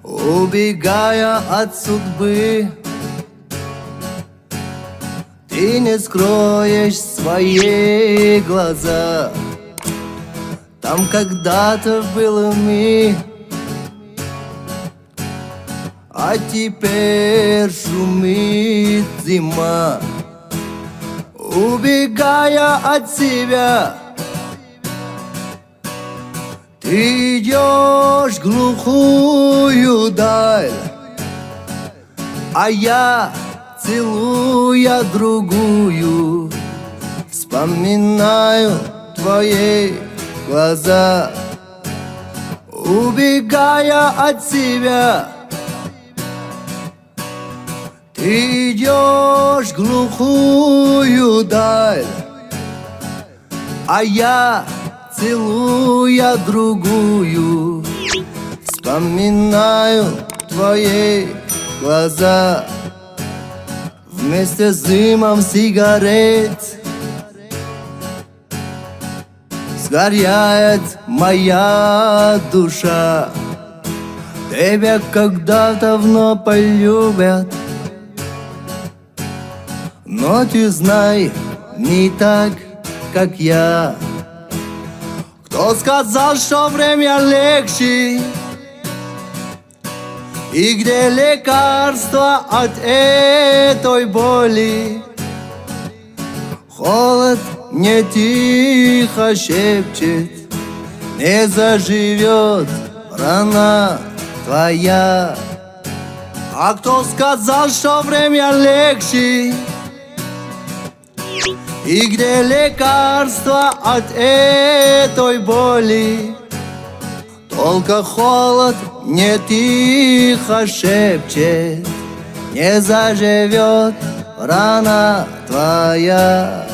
Убегая от судьбы, ты не скроешь свои глаза. Там когда-то был мир, а теперь шумит зима. Убегая от себя, ты идешь в глухую даль, а я, целуя другую, вспоминаю твои глаза. Убегая от себя, ты идешь в глухую даль, а я, целуя другую, вспоминаю твои глаза. Вместе с дымом сигарет сгорает моя душа. Тебя когда-то вновь полюбят, но ты знай, не так, как я. Кто сказал, что время легче? И где лекарство от этой боли? Холод мне тихо шепчет: не заживет рана твоя. А кто сказал, что время легче? И где лекарство от этой боли? Только холод мне тихо шепчет: не заживет рана твоя.